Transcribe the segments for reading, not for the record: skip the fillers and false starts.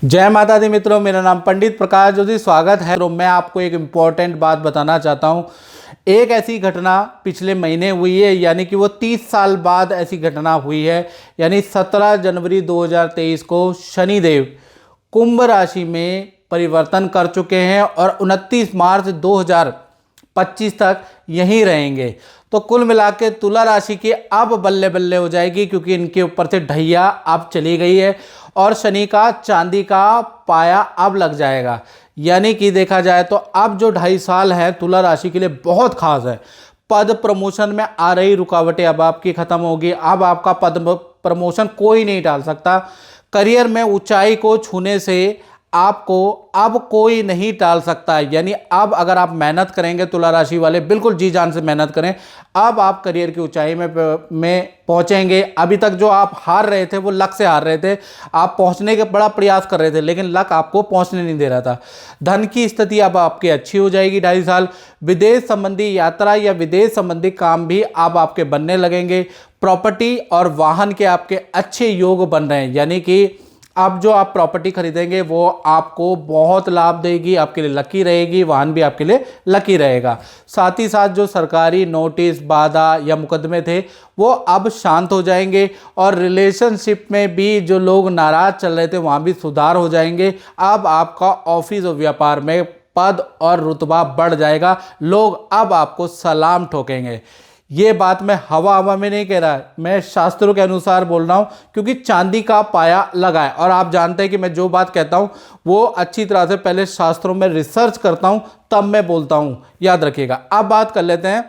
जय माता दी मित्रों, मेरा नाम पंडित प्रकाश जोशी। स्वागत है। तो मैं आपको एक इम्पॉर्टेंट बात बताना चाहता हूँ। एक ऐसी घटना पिछले महीने हुई है, यानी कि वो 30 साल बाद ऐसी घटना हुई है। यानी 17 जनवरी 2023 को शनिदेव कुंभ राशि में परिवर्तन कर चुके हैं और 29 मार्च 2025 तक यहीं रहेंगे। तो कुल मिला के तुला राशि की अब बल्ले बल्ले हो जाएगी, क्योंकि इनके ऊपर से ढैया अब चली गई है और शनि का चांदी का पाया अब लग जाएगा। यानी कि देखा जाए तो अब जो 2.5 साल है तुला राशि के लिए बहुत खास है। पद प्रमोशन में आ रही रुकावटें अब आपकी खत्म होगी। अब आपका पद प्रमोशन कोई नहीं टाल सकता। करियर में ऊंचाई को छूने से आपको अब कोई नहीं टाल सकता है। यानी अब अगर आप मेहनत करेंगे, तुला राशि वाले बिल्कुल जी जान से मेहनत करें, अब आप करियर की ऊंचाई में पहुंचेंगे। अभी तक जो आप हार रहे थे वो लक से हार रहे थे। आप पहुंचने के बड़ा प्रयास कर रहे थे, लेकिन लक आपको पहुंचने नहीं दे रहा था। धन की स्थिति अब आपकी अच्छी हो जाएगी 2.5 साल। विदेश संबंधी यात्रा या विदेश संबंधी काम भी अब आपके बनने लगेंगे। प्रॉपर्टी और वाहन के आपके अच्छे योग बन रहे हैं। यानी कि अब जो आप प्रॉपर्टी खरीदेंगे वो आपको बहुत लाभ देगी, आपके लिए लकी रहेगी। वाहन भी आपके लिए लकी रहेगा। साथ ही साथ जो सरकारी नोटिस, बाधा या मुकदमे थे वो अब शांत हो जाएंगे और रिलेशनशिप में भी जो लोग नाराज चल रहे थे वहाँ भी सुधार हो जाएंगे। अब आपका ऑफिस और व्यापार में पद और रुतबा बढ़ जाएगा। लोग अब आपको सलाम ठोकेंगे। ये बात मैं हवा में नहीं कह रहा, मैं शास्त्रों के अनुसार बोल रहा हूँ, क्योंकि चांदी का पाया लगा है। और आप जानते हैं कि मैं जो बात कहता हूँ वो अच्छी तरह से पहले शास्त्रों में रिसर्च करता हूँ, तब मैं बोलता हूँ, याद रखिएगा। अब बात कर लेते हैं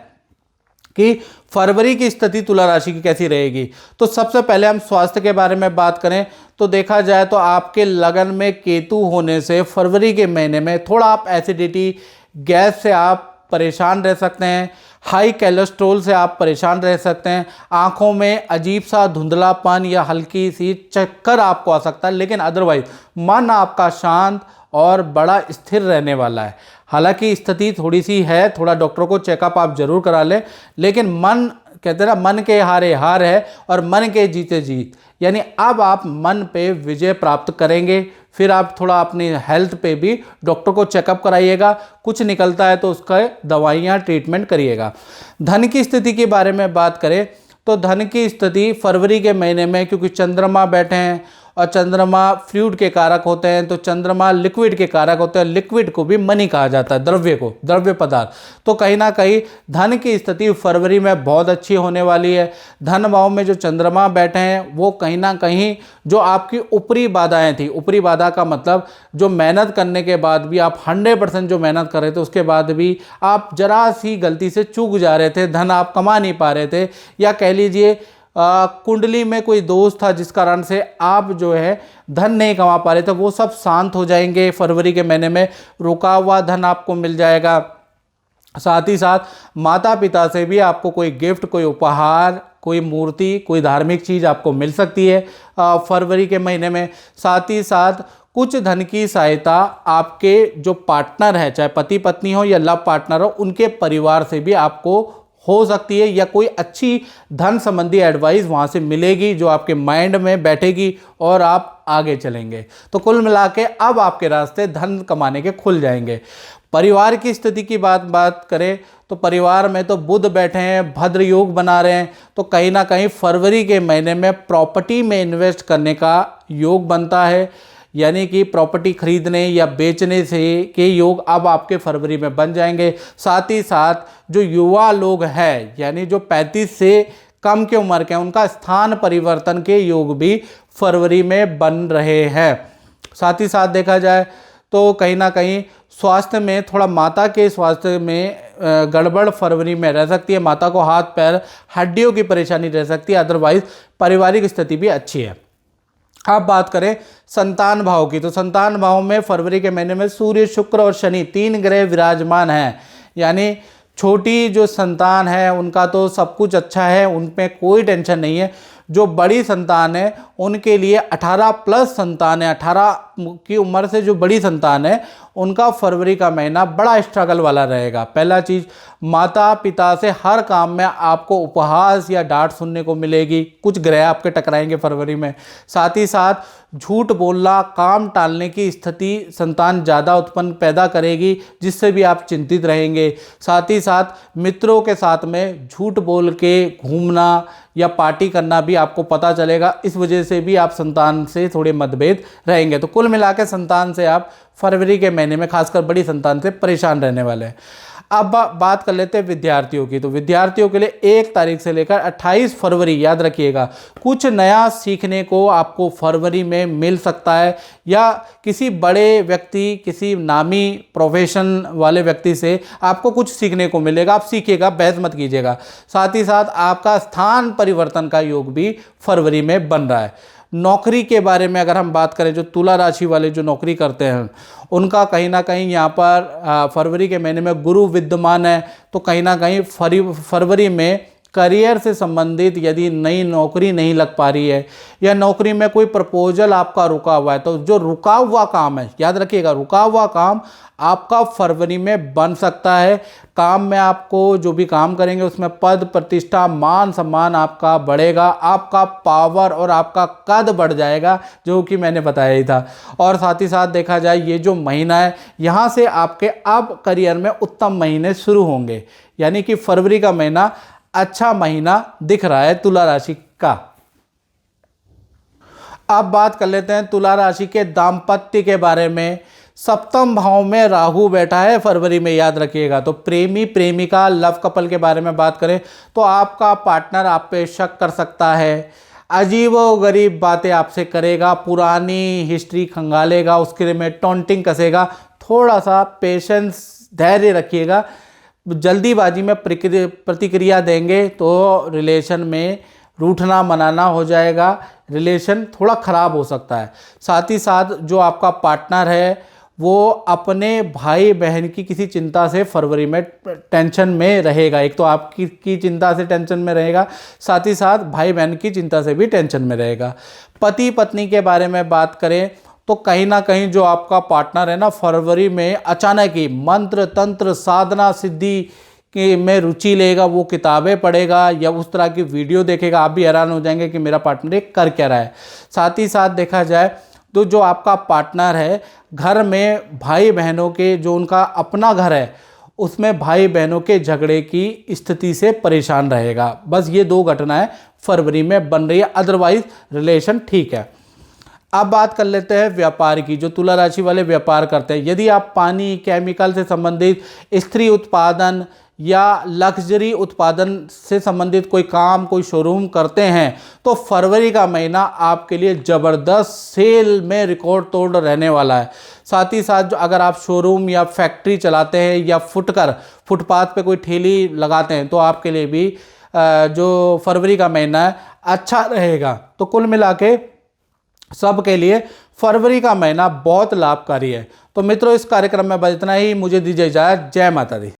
कि फरवरी की स्थिति तुला राशि की कैसी रहेगी। तो सबसे पहले हम स्वास्थ्य के बारे में बात करें तो देखा जाए तो आपके लगन में केतु होने से फरवरी के महीने में थोड़ा आप एसिडिटी, गैस से आप परेशान रह सकते हैं। हाई कोलेस्ट्रॉल से आप परेशान रह सकते हैं। आंखों में अजीब सा धुंधलापन या हल्की सी चक्कर आपको आ सकता है, लेकिन अदरवाइज मन आपका शांत और बड़ा स्थिर रहने वाला है। हालांकि स्थिति थोड़ी सी है, थोड़ा डॉक्टर को चेकअप आप जरूर करा लें, लेकिन मन कहते हैं ना, मन के हारे हार है और मन के जीते जीत। यानी अब आप मन पे विजय प्राप्त करेंगे। फिर आप थोड़ा अपनी हेल्थ पे भी डॉक्टर को चेकअप कराइएगा। कुछ निकलता है तो उसका दवाइयाँ ट्रीटमेंट करिएगा। धन की स्थिति के बारे में बात करें तो धन की स्थिति फरवरी के महीने में, क्योंकि चंद्रमा बैठे हैं और चंद्रमा फ्लूइड के कारक होते हैं, तो चंद्रमा लिक्विड के कारक होते हैं। लिक्विड को भी मनी कहा जाता है, द्रव्य को, द्रव्य पदार्थ। तो कहीं ना कहीं धन की स्थिति फरवरी में बहुत अच्छी होने वाली है। धन भाव में जो चंद्रमा बैठे हैं वो कहीं ना कहीं जो आपकी ऊपरी बाधाएं थी, ऊपरी बाधा का मतलब जो मेहनत करने के बाद भी आप 100% जो मेहनत कर रहे थे उसके बाद भी आप जरा सी गलती से चूक जा रहे थे, धन आप कमा नहीं पा रहे थे, या कह लीजिए कुंडली में कोई दोष था जिस कारण से आप जो है धन नहीं कमा पा रहे थे, वो सब शांत हो जाएंगे। फरवरी के महीने में रुका हुआ धन आपको मिल जाएगा। साथ ही साथ माता पिता से भी आपको कोई गिफ्ट, कोई उपहार, कोई मूर्ति, कोई धार्मिक चीज़ आपको मिल सकती है फरवरी के महीने में। साथ ही साथ कुछ धन की सहायता आपके जो पार्टनर है, चाहे पति पत्नी हो या लव पार्टनर हो, उनके परिवार से भी आपको हो सकती है, या कोई अच्छी धन संबंधी एडवाइस वहाँ से मिलेगी जो आपके माइंड में बैठेगी और आप आगे चलेंगे। तो कुल मिला के अब आपके रास्ते धन कमाने के खुल जाएंगे। परिवार की स्थिति की बात करें तो परिवार में तो बुध बैठे हैं, भद्र योग बना रहे हैं, तो कहीं ना कहीं फरवरी के महीने में प्रॉपर्टी में इन्वेस्ट करने का योग बनता है। यानी कि प्रॉपर्टी खरीदने या बेचने से के योग अब आपके फरवरी में बन जाएंगे। साथ ही साथ जो युवा लोग हैं, यानी जो 35 से कम के उम्र के हैं, उनका स्थान परिवर्तन के योग भी फरवरी में बन रहे हैं। साथ ही साथ देखा जाए तो कहीं ना कहीं स्वास्थ्य में थोड़ा, माता के स्वास्थ्य में गड़बड़ फरवरी में रह सकती है। माता को हाथ पैर हड्डियों की परेशानी रह सकती है, अदरवाइज पारिवारिक स्थिति भी अच्छी है। अब बात करें संतान भाव की, तो संतान भाव में फरवरी के महीने में सूर्य, शुक्र और शनि 3 ग्रह विराजमान हैं। यानी छोटी जो संतान है उनका तो सब कुछ अच्छा है, उन पे कोई टेंशन नहीं है। जो बड़ी संतान है उनके लिए 18 प्लस संतान है, 18 की उम्र से जो बड़ी संतान है उनका फरवरी का महीना बड़ा स्ट्रगल वाला रहेगा। पहला चीज़, माता पिता से हर काम में आपको उपहास या डांट सुनने को मिलेगी, कुछ ग्रह आपके टकराएंगे फरवरी में। साथ ही साथ झूठ बोलना, काम टालने की स्थिति संतान ज़्यादा उत्पन्न पैदा करेगी, जिससे भी आप चिंतित रहेंगे। साथ ही साथ मित्रों के साथ में झूठ बोल के घूमना या पार्टी करना भी आपको पता चलेगा, इस वजह से भी आप संतान से थोड़े मतभेद रहेंगे। तो कुल मिला के संतान से आप फरवरी के महीने में खासकर बड़ी संतान से परेशान रहने वाले हैं। अब बात कर लेते हैं विद्यार्थियों की। तो विद्यार्थियों के लिए 1 तारीख से लेकर 28 फरवरी, याद रखिएगा, कुछ नया सीखने को आपको फरवरी में मिल सकता है, या किसी बड़े व्यक्ति, किसी नामी प्रोफेशन वाले व्यक्ति से आपको कुछ सीखने को मिलेगा। आप सीखिएगा, बहस मत कीजिएगा। साथ ही साथ आपका स्थान परिवर्तन का योग भी फरवरी में बन रहा है। नौकरी के बारे में अगर हम बात करें, जो तुला राशि वाले जो नौकरी करते हैं उनका कहीं ना कहीं यहाँ पर फरवरी के महीने में गुरु विद्यमान है, तो कहीं ना कहीं फरवरी में करियर से संबंधित यदि नई नौकरी नहीं लग पा रही है या नौकरी में कोई प्रपोजल आपका रुका हुआ है, तो जो रुका हुआ काम है, याद रखिएगा, रुका हुआ काम आपका फरवरी में बन सकता है। काम में आपको जो भी काम करेंगे उसमें पद प्रतिष्ठा मान सम्मान आपका बढ़ेगा, आपका पावर और आपका कद बढ़ जाएगा, जो कि मैंने बताया ही था। और साथ ही साथ देखा जाए ये जो महीना है, यहाँ से आपके अब करियर में उत्तम महीने शुरू होंगे, यानी कि फरवरी का महीना अच्छा महीना दिख रहा है तुला राशि का। अब बात कर लेते हैं तुला राशि के दाम्पत्य के बारे में। सप्तम भाव में राहु बैठा है फरवरी में, याद रखिएगा। तो प्रेमी प्रेमिका लव कपल के बारे में बात करें तो आपका पार्टनर आप पे शक कर सकता है, अजीबोगरीब बातें आपसे करेगा, पुरानी हिस्ट्री खंगालेगा, उसके में टॉन्टिंग कसेगा। थोड़ा सा पेशेंस, धैर्य रखिएगा। जल्दीबाजी में प्रतिक्रिया देंगे तो रिलेशन में रूठना मनाना हो जाएगा, रिलेशन थोड़ा ख़राब हो सकता है। साथ ही साथ जो आपका पार्टनर है वो अपने भाई बहन की किसी चिंता से फरवरी में टेंशन में रहेगा। एक तो आपकी चिंता से टेंशन में रहेगा, साथ ही साथ भाई बहन की चिंता से भी टेंशन में रहेगा। पति पत्नी के बारे में बात करें तो कहीं ना कहीं जो आपका पार्टनर है ना, फरवरी में अचानक ही मंत्र तंत्र साधना सिद्धि के में रुचि लेगा, वो किताबें पढ़ेगा या उस तरह की वीडियो देखेगा। आप भी हैरान हो जाएंगे कि मेरा पार्टनर ये कर क्या रहा है। साथ ही साथ देखा जाए तो जो आपका पार्टनर है, घर में भाई बहनों के, जो उनका अपना घर है उसमें भाई बहनों के झगड़े की स्थिति से परेशान रहेगा। बस ये 2 घटनाएं फरवरी में बन रही है, अदरवाइज रिलेशन ठीक है। अब बात कर लेते हैं व्यापार की। जो तुला राशि वाले व्यापार करते हैं, यदि आप पानी, केमिकल से संबंधित, स्त्री उत्पादन या लग्जरी उत्पादन से संबंधित कोई काम, कोई शोरूम करते हैं, तो फरवरी का महीना आपके लिए ज़बरदस्त सेल में रिकॉर्ड तोड़ रहने वाला है। साथ ही साथ जो अगर आप शोरूम या फैक्ट्री चलाते हैं या फुटपाथ पे कोई ठेली लगाते हैं, तो आपके लिए भी जो फरवरी का महीना है अच्छा रहेगा। तो कुल मिला के सबके लिए फरवरी का महीना बहुत लाभकारी है। तो मित्रों, इस कार्यक्रम में बस इतना ही। मुझे दीजिए इजाज़त। जय माता दी।